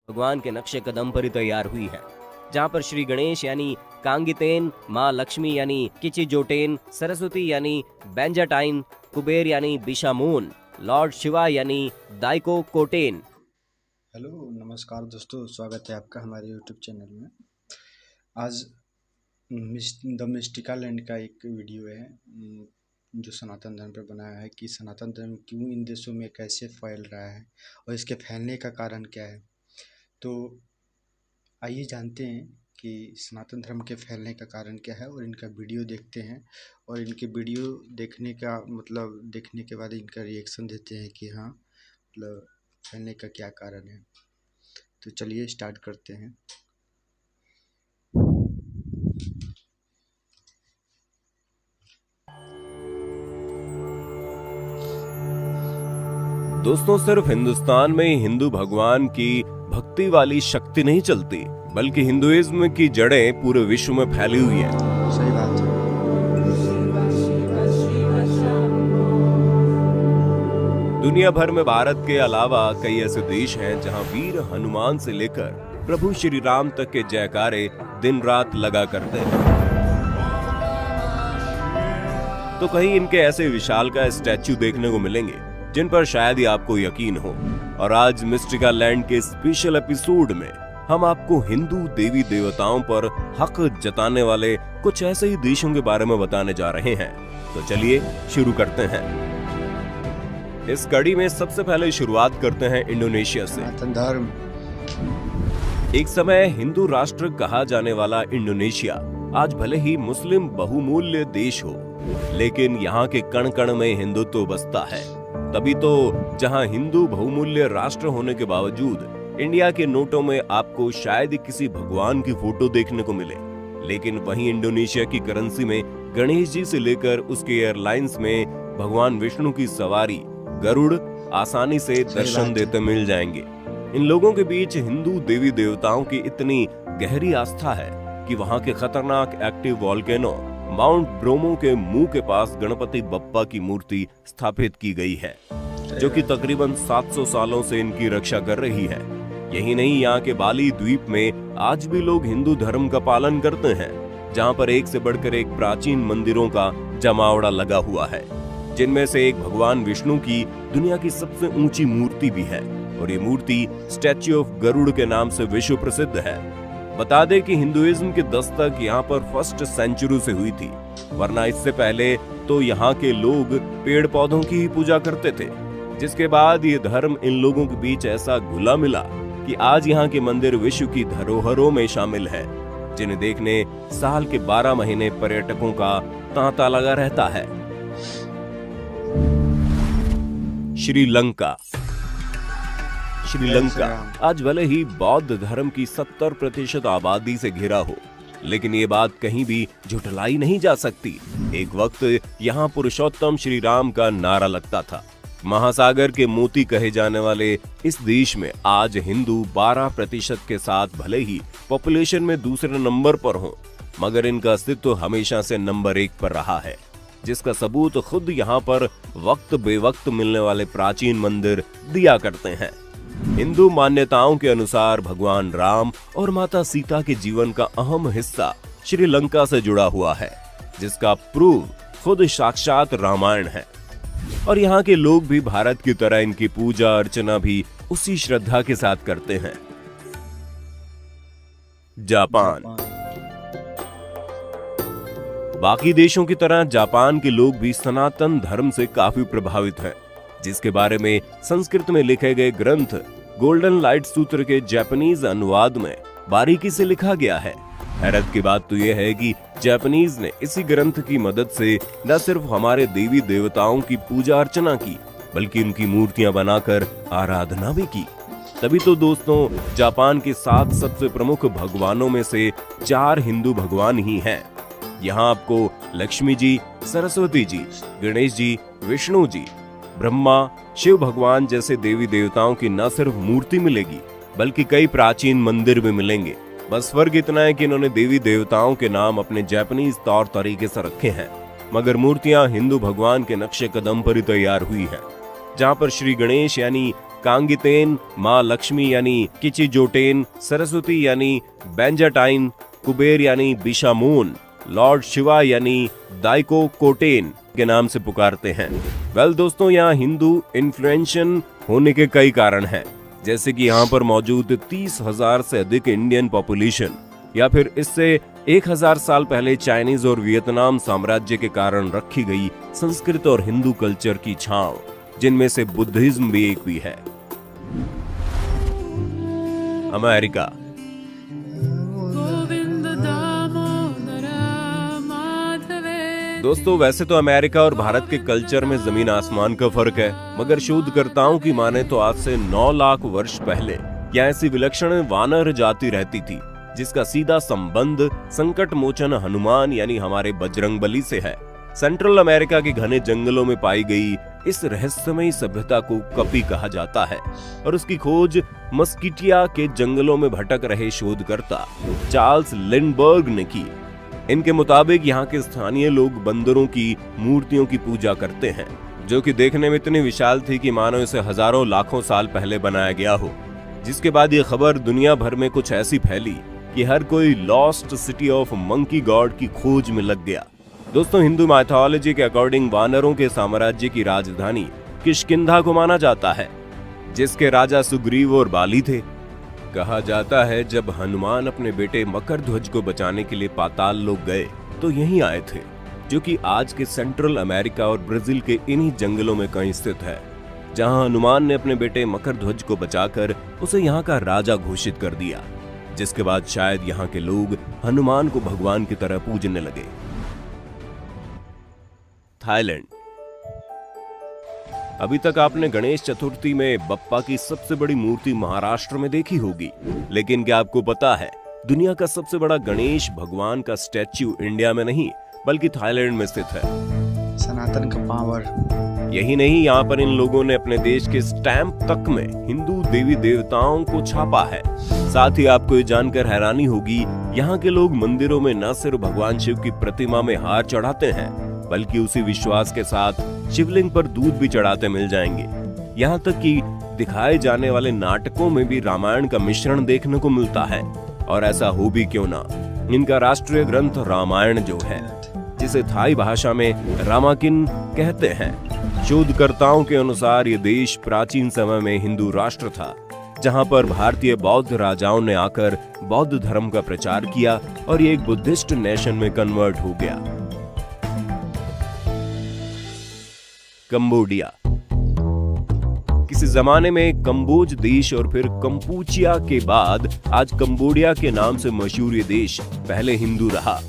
भगवान के नक्शे कदम पर ही तैयार हुई है, जहाँ पर श्री गणेश यानी कांगितेन, माँ लक्ष्मी यानी किचिजोटेन, सरस्वती यानी बेंजाटाइन, कुबेर यानी बिशामोन, लॉर्ड शिवा यानी दाइको कोटेन। हेलो नमस्कार दोस्तों, स्वागत है आपका हमारे यूट्यूब चैनल में। आज द मिस्टिका लैंड का एक वीडियो है जो सनातन धर्म पर बनाया है कि सनातन धर्म क्यों इन देशों में कैसे फैल रहा है और इसके फैलने का कारण क्या है। तो आइए जानते हैं कि सनातन धर्म के फैलने का कारण क्या है और इनका वीडियो देखते हैं और इनके वीडियो देखने का मतलब देखने के बाद इनका रिएक्शन देते हैं कि हाँ मतलब फैलने का क्या कारण है। तो चलिए स्टार्ट करते हैं। दोस्तों, सिर्फ हिंदुस्तान में हिंदू भगवान की भक्ति वाली शक्ति नहीं चलती, बल्कि हिंदुइज्म की जड़ें पूरे विश्व में फैली हुई हैं। सही बात है। दुनिया भर में भारत के अलावा कई ऐसे देश हैं जहां वीर हनुमान से लेकर प्रभु श्री राम तक के जयकारे दिन रात लगा करते हैं। तो कहीं इनके ऐसे विशालकाय स्टैच्यू देखने को मिलेंगे जिन पर शायद ही आपको यकीन हो। और आज मिस्टिका लैंड के स्पेशल एपिसोड में हम आपको हिंदू देवी देवताओं पर हक जताने वाले कुछ ऐसे ही देशों के बारे में बताने जा रहे हैं। तो चलिए शुरू करते हैं। इस कड़ी में सबसे पहले शुरुआत करते हैं इंडोनेशिया से। सनातन धर्म एक समय हिंदू राष्ट्र कहा जाने वाला इंडोनेशिया आज भले ही मुस्लिम बहुमूल्य देश हो, लेकिन यहाँ के कण कण में हिंदुत्व बसता है। तभी तो जहाँ हिंदू बहुमूल्य राष्ट्र होने के बावजूद इंडिया के नोटों में आपको शायद ही किसी भगवान की फोटो देखने को मिले, लेकिन वहीं इंडोनेशिया की करेंसी में गणेश जी से लेकर उसके एयरलाइंस में भगवान विष्णु की सवारी गरुड़ आसानी से दर्शन देते मिल जाएंगे। इन लोगों के बीच हिंदू देवी देवताओं की इतनी गहरी आस्था है कि वहाँ के खतरनाक एक्टिव वॉल्केनो माउंट ब्रोमो के मुंह के पास गणपति बप्पा की मूर्ति स्थापित की गई है, जो कि तकरीबन 700 सालों से इनकी रक्षा कर रही है। यही नहीं, यहाँ के बाली द्वीप में आज भी लोग हिंदू धर्म का पालन करते हैं, जहाँ पर एक से बढ़कर एक प्राचीन मंदिरों का जमावड़ा लगा हुआ है, जिनमें से एक भगवान विष्णु की दुनिया की सबसे ऊंची मूर्ति भी है और ये मूर्ति स्टैच्यू ऑफ गरुड़ के नाम से विश्व प्रसिद्ध है। बता दें कि हिंदुइज्म की दस्तक यहाँ पर फर्स्ट सेंचुरी से हुई थी, वरना इससे पहले तो यहाँ के लोग पेड़ पौधों की ही पूजा करते थे। जिसके बाद ये धर्म इन लोगों के बीच ऐसा घुला मिला कि आज यहाँ के मंदिर विश्व की धरोहरों में शामिल है, जिन्हें देखने साल के 12 महीने पर्यटकों का तांता लगा रहता है। श्रीलंका आज भले ही बौद्ध धर्म की 70% आबादी से घिरा हो, लेकिन ये बात कहीं भी झुठलाई नहीं जा सकती। एक वक्त यहाँ पुरुषोत्तम श्री राम का नारा लगता था। महासागर के मोती कहे जाने वाले इस देश में आज हिंदू 12% के साथ भले ही पॉपुलेशन में दूसरे नंबर पर हो, मगर इनका अस्तित्व हमेशा से नंबर 1 पर रहा है, जिसका सबूत खुद यहाँ पर वक्त बेवक्त मिलने वाले प्राचीन मंदिर दिया करते हैं। हिंदू मान्यताओं के अनुसार भगवान राम और माता सीता के जीवन का अहम हिस्सा श्रीलंका से जुड़ा हुआ है, जिसका प्रूफ खुद साक्षात रामायण है। और यहाँ के लोग भी भारत की तरह इनकी पूजा अर्चना भी उसी श्रद्धा के साथ करते हैं। जापान बाकी देशों की तरह जापान के लोग भी सनातन धर्म से काफी प्रभावित हैं, जिसके बारे में संस्कृत में लिखे गए ग्रंथ गोल्डन लाइट सूत्र के जापानीज अनुवाद में बारीकी से लिखा गया है। हैरत की बात तो यह है कि जापानीज ने इसी ग्रंथ की मदद से न सिर्फ हमारे देवी देवताओं की पूजा अर्चना की, बल्कि उनकी मूर्तियां बनाकर आराधना भी की। तभी तो दोस्तों, जापान के 7 सबसे प्रमुख भगवानों में से 4 हिंदू भगवान ही हैं। यहाँ आपको लक्ष्मी जी, सरस्वती जी, गणेश जी, विष्णु जी, ब्रह्मा, शिव भगवान जैसे देवी देवताओं की न सिर्फ मूर्ति मिलेगी, बल्कि कई प्राचीन मंदिर भी मिलेंगे। बस फर्क इतना है कि इन्होंने देवी देवताओं के नाम अपने जापानीज तौर तरीके से रखे हैं, मगर मूर्तियां हिंदू भगवान के नक्शे कदम पर ही तैयार हुई हैं, जहाँ पर श्री गणेश यानी कांगितेन, माँ लक्ष्मी यानी किचिजोटेन, सरस्वती यानी बेंजाटाइन, कुबेर यानी बिशामून, लॉर्ड शिवा यानी दाइको कोटेन के नाम से पुकारते हैं। वेल दोस्तों, यहाँ हिंदू इन्फ्लुएंशन होने के कई कारण हैं, जैसे कि यहाँ पर मौजूद 30,000 से अधिक इंडियन पॉपुलेशन, या फिर इससे 1000 साल पहले चाइनीज और वियतनाम साम्राज्य के कारण रखी गई संस्कृत और हिंदू कल्चर की छांव, जिनमें से बुद्धिज्म भी एक भी है। अमेरिका। दोस्तों, वैसे तो अमेरिका और भारत के कल्चर में जमीन आसमान का फर्क है, मगर शोधकर्ताओं की माने तो आज से 9 लाख वर्ष पहले यहाँ ऐसी विलक्षण वानर जाति रहती थी, जिसका सीधा संबंध संकट मोचन हनुमान यानी हमारे बजरंगबली से है। सेंट्रल अमेरिका के घने जंगलों में पाई गई इस रहस्यमयी सभ्यता को कपी कहा जाता है और उसकी खोज मस्किटिया के जंगलों में भटक रहे शोधकर्ता चार्ल्स लिंडबर्ग ने की। इनके मुताबिक यहाँ के स्थानीय लोग बंदरों की मूर्तियों की पूजा करते हैं, जो कि देखने में इतनी विशाल थी कि मानो इसे हजारों लाखों साल पहले बनाया गया हो। जिसके बाद ये खबर दुनिया भर में कुछ ऐसी फैली कि हर कोई lost city of monkey God की खोज में लग गया। दोस्तों, हिंदू माइथोलॉजी के अकॉर्डिंग वानरों के साम्राज्य की राजधानी किष्किंधा को माना जाता है, जिसके राजा सुग्रीव और बाली थे। कहा जाता है जब हनुमान अपने बेटे मकरध्वज को बचाने के लिए पाताल लोक गए तो यहीं आए थे, जो कि आज के सेंट्रल अमेरिका और ब्राजील के इन्हीं जंगलों में कहीं स्थित है, जहां हनुमान ने अपने बेटे मकरध्वज को बचाकर उसे यहाँ का राजा घोषित कर दिया, जिसके बाद शायद यहाँ के लोग हनुमान को भगवान की तरह पूजने लगे। थाईलैंड। अभी तक आपने गणेश चतुर्थी में बप्पा की सबसे बड़ी मूर्ति महाराष्ट्र में देखी होगी, लेकिन क्या आपको पता है दुनिया का सबसे बड़ा गणेश भगवान का स्टैच्यू इंडिया में नहीं बल्कि थाईलैंड में स्थित है। सनातन का पावर। यही नहीं, यहाँ पर इन लोगों ने अपने देश के स्टैंप तक में हिंदू देवी देवताओं को छापा है। साथ ही आपको ये जानकर हैरानी होगी, यहाँ के लोग मंदिरों में न सिर्फ भगवान शिव की प्रतिमा में हार चढ़ाते हैं, बल्कि उसी विश्वास के साथ शिवलिंग पर दूध भी चढ़ाते मिल जाएंगे। यहाँ तक कि दिखाए जाने वाले नाटकों में भी रामायण का मिश्रण देखने को मिलता है। और ऐसा हो भी क्यों ना, इनका राष्ट्रीय ग्रंथ रामायण जो है, जिसे थाई भाषा में रामाकिन कहते हैं। शोधकर्ताओं के अनुसार ये देश प्राचीन समय में हिंदू राष्ट्र था, जहाँ पर भारतीय बौद्ध राजाओं ने आकर बौद्ध धर्म का प्रचार किया और ये एक बुद्धिस्ट नेशन में कन्वर्ट हो गया। कंबोडिया। किसी जमाने में कंबोज देश और फिर कंपूचिया के बाद आज कंबोडिया के नाम से मशहूर ये देश पहले हिंदू रहा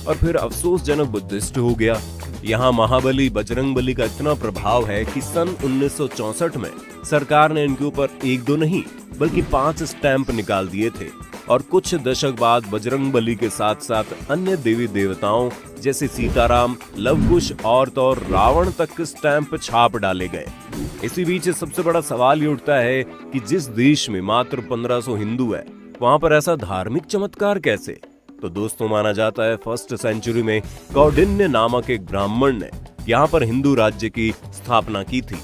और फिर अफसोसजनक बुद्धिस्ट हो गया। यहाँ महाबली बजरंगबली का इतना प्रभाव है कि सन 1964 में सरकार ने इनके ऊपर 1-2 नहीं बल्कि 5 स्टैंप निकाल दिए थे और कुछ दशक बाद बजरंगबली के साथ साथ अन्य देवी देवताओं जैसे सीताराम, लवकुश और तो रावण तक स्टैंप छाप डाले गए। इसी बीच सबसे बड़ा सवाल ये उठता है कि जिस देश में मात्र 1500 हिंदू है, वहां पर ऐसा धार्मिक चमत्कार कैसे? तो दोस्तों, माना जाता है 1st सेंचुरी में कौंडिन्य नामक एक ब्राह्मण ने यहाँ पर हिंदू राज्य की स्थापना की थी,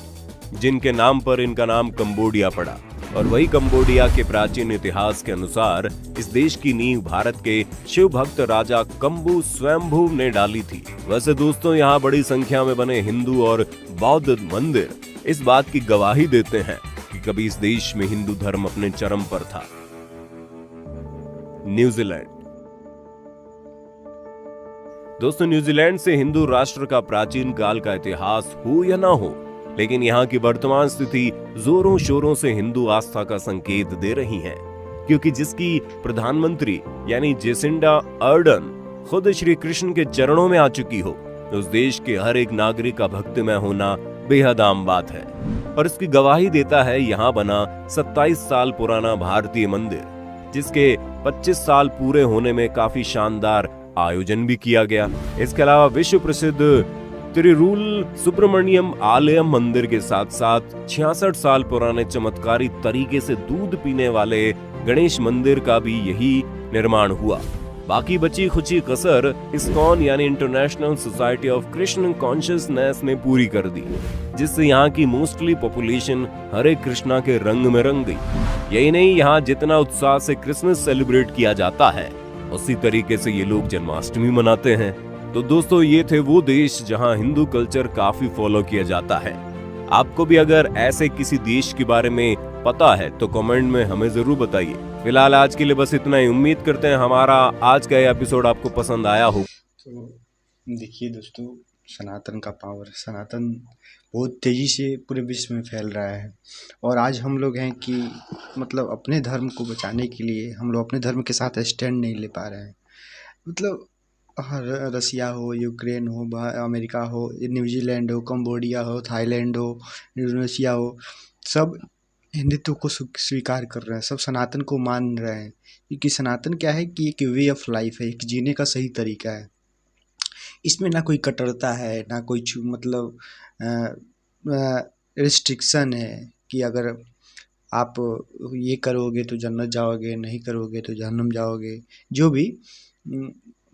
जिनके नाम पर इनका नाम कंबोडिया पड़ा। और वही कंबोडिया के प्राचीन इतिहास के अनुसार इस देश की नींव भारत के शिव भक्त राजा कंबू स्वयंभू ने डाली थी। वैसे दोस्तों, यहाँ बड़ी संख्या में बने हिंदू और बौद्ध मंदिर इस बात की गवाही देते हैं कि कभी इस देश में हिंदू धर्म अपने चरम पर था। न्यूजीलैंड। दोस्तों, न्यूजीलैंड से हिंदू राष्ट्र का प्राचीन काल का इतिहास हो या ना हो, लेकिन यहाँ की वर्तमान स्थिति जोरों शोरों से हिंदू आस्था का संकेत दे रही है, क्योंकि जिसकी प्रधानमंत्री यानी जेसिंडा अर्डन खुद श्री कृष्ण के चरणों में आ चुकी हो, उस देश के हर एक नागरिक का भक्तिमय होना बेहद आम बात है। और इसकी गवाही देता है यहाँ बना 27 साल पुराना भारतीय मंदिर, जिसके 25 साल पूरे होने में काफी शानदार आयोजन भी किया गया। इसके अलावा विश्व प्रसिद्ध तिरुरूल सुब्रमण्यम आलयम मंदिर के साथ साथ 66 साल पुराने चमत्कारी तरीके से दूध पीने वाले गणेश मंदिर का भी यही निर्माण हुआ। बाकी बची खुची कसर इस्कॉन यानी international society of Krishna consciousness ने पूरी कर दी, जिससे यहाँ की मोस्टली पॉपुलेशन हरे कृष्णा के रंग में रंग गई। यही नहीं, यहाँ जितना उत्साह से क्रिसमस सेलिब्रेट किया जाता है उसी तरीके से ये लोग जन्माष्टमी मनाते हैं। तो दोस्तों, ये थे वो देश जहाँ हिंदू कल्चर काफी फॉलो किया जाता है। आपको भी अगर ऐसे किसी देश के बारे में पता है तो कमेंट में हमें जरूर बताइए। फिलहाल आज के लिए बस इतना ही। उम्मीद करते हैं हमारा आज का ये एपिसोड आपको पसंद आया हो। तो देखिए दोस्तों, सनातन का पावर, सनातन बहुत तेज़ी से पूरे विश्व में फैल रहा है। और आज हम लोग हैं कि मतलब अपने धर्म को बचाने के लिए हम लोग अपने धर्म के साथ स्टैंड नहीं ले पा रहे हैं। मतलब रसिया हो, यूक्रेन हो, अमेरिका हो, न्यूजीलैंड हो, कंबोडिया हो, थाईलैंड हो, इंडोनेशिया हो, सब हिंदुत्व को स्वीकार कर रहे हैं, सब सनातन को मान रहे हैं। क्योंकि सनातन क्या है कि एक वे ऑफ लाइफ है, एक जीने का सही तरीका है। इसमें ना कोई कट्टरता है, ना कोई मतलब रिस्ट्रिक्शन है कि अगर आप ये करोगे तो जन्नत जाओगे, नहीं करोगे तो जहन्नम जाओगे। जो भी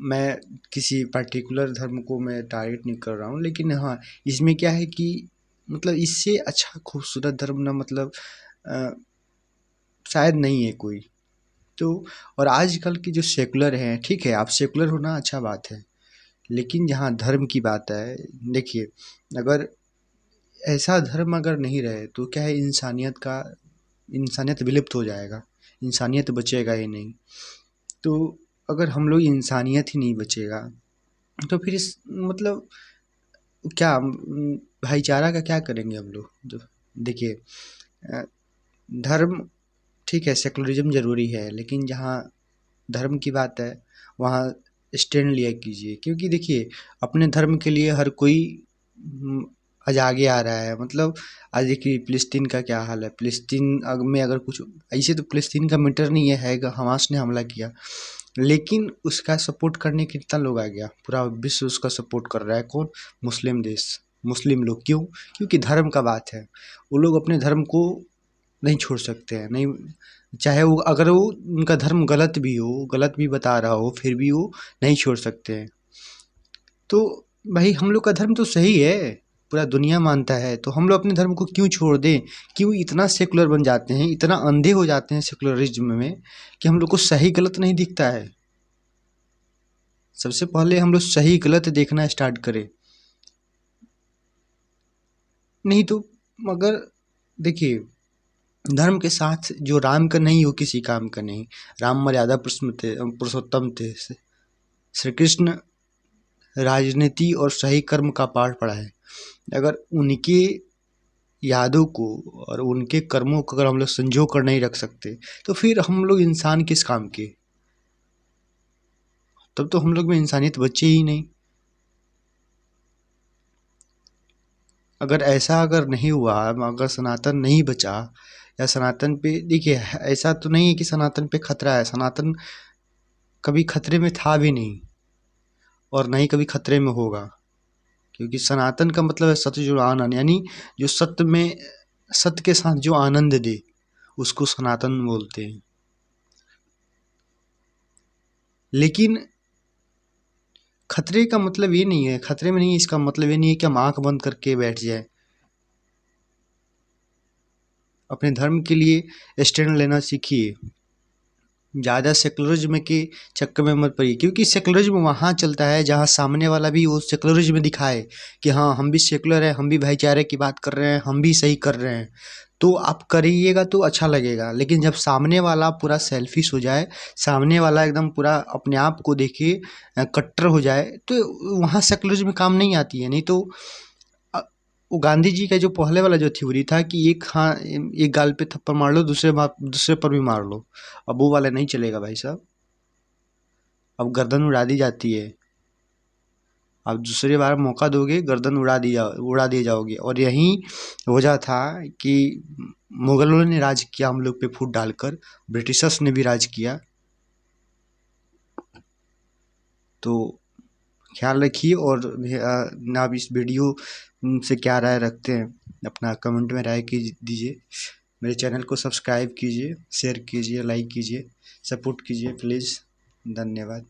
मैं किसी पर्टिकुलर धर्म को मैं टारगेट नहीं कर रहा हूँ, लेकिन हाँ, इसमें क्या है कि मतलब इससे अच्छा खूबसूरत धर्म ना मतलब शायद नहीं है कोई। तो और आजकल की जो सेकुलर हैं, ठीक है, आप सेकुलर होना अच्छा बात है, लेकिन जहाँ धर्म की बात है, देखिए, अगर ऐसा धर्म अगर नहीं रहे तो क्या है, इंसानियत विलुप्त हो जाएगा, इंसानियत बचेगा ही नहीं। तो अगर हम लोग इंसानियत ही नहीं बचेगा तो फिर इस मतलब क्या भाईचारा का क्या करेंगे हम लोग। जो देखिए, धर्म ठीक है, सेकुलरिज्म ज़रूरी है, लेकिन जहाँ धर्म की बात है वहाँ स्टैंड लिया कीजिए। क्योंकि देखिए, अपने धर्म के लिए हर कोई आज आगे आ रहा है। मतलब आज देखिए फ़िलिस्तीन का क्या हाल है। फ़िलिस्तीन में अगर कुछ ऐसे तो फ़िलिस्तीन का मैटर नहीं है, हमास ने हमला किया, लेकिन उसका सपोर्ट करने कितना लोग आ गया, पूरा विश्व उसका सपोर्ट कर रहा है। कौन? मुस्लिम देश, मुस्लिम लोग। क्यों? क्योंकि धर्म का बात है, वो लोग अपने धर्म को नहीं छोड़ सकते हैं। नहीं, चाहे वो अगर वो उनका धर्म गलत भी हो, गलत भी बता रहा हो, फिर भी वो नहीं छोड़ सकते हैं। तो भाई, हम लोग का धर्म तो सही है, पूरा दुनिया मानता है, तो हम लोग अपने धर्म को क्यों छोड़ दें? क्यों इतना सेकुलर बन जाते हैं, इतना अंधे हो जाते हैं सेकुलरिज्म में कि हम लोग को सही गलत नहीं दिखता है। सबसे पहले हम लोग सही गलत देखना स्टार्ट करें। नहीं तो मगर देखिए, धर्म के साथ जो राम का नहीं हो किसी काम का नहीं। राम मर्यादा पुरुषोत्तम थे। श्री कृष्ण राजनीति और सही कर्म का पाठ पढ़ाए। अगर उनके यादों को और उनके कर्मों को अगर हम लोग संजो कर नहीं रख सकते तो फिर हम लोग इंसान किस काम के? तब तो हम लोग में इंसानियत बचे ही नहीं। अगर ऐसा अगर नहीं हुआ, अगर सनातन नहीं बचा, या सनातन पे देखिए, ऐसा तो नहीं है कि सनातन पे खतरा है। सनातन कभी खतरे में था भी नहीं और नहीं कभी खतरे में होगा। क्योंकि सनातन का मतलब है सत्य जो आनंद, यानी जो सत्य में, सत्य के साथ जो आनंद दे, उसको सनातन बोलते हैं। लेकिन खतरे का मतलब ये नहीं है, खतरे में नहीं है, इसका मतलब ये नहीं है कि हम आंख बंद करके बैठ जाए। अपने धर्म के लिए स्टैंड लेना सीखिए। ज़्यादा सेकुलरिज्म के चक्कर में मत पड़िए, क्योंकि सेकुलरिज्म वहाँ चलता है जहाँ सामने वाला भी वो सेकुलरिज्म दिखाए कि हाँ, हम भी सेकुलर हैं, हम भी भाईचारे की बात कर रहे हैं, हम भी सही कर रहे हैं, तो आप करिएगा तो अच्छा लगेगा। लेकिन जब सामने वाला पूरा सेल्फिश हो जाए, सामने वाला एकदम पूरा अपने आप को देखे कट्टर हो जाए, तो वहाँ सेकुलरिज्म काम नहीं आती है। नहीं तो वो गांधी जी का जो पहले वाला जो थ्योरी था कि एक गाल पे थप्पड़ मार लो, दूसरे पर भी मार लो, अब वो वाला नहीं चलेगा भाई साहब। अब गर्दन उड़ा दी जाती है, अब दूसरी बार मौका दोगे गर्दन उड़ा दिए जाओगे। और यही वजह था कि मुगलों ने राज किया हम लोग पे फूट डालकर, ब्रिटिशर्स ने भी राज किया। तो ख्याल रखिए। और ना आप इस वीडियो से क्या राय रखते हैं, अपना कमेंट में राय दीजिए। मेरे चैनल को सब्सक्राइब कीजिए, शेयर कीजिए, लाइक कीजिए, सपोर्ट कीजिए प्लीज़। धन्यवाद।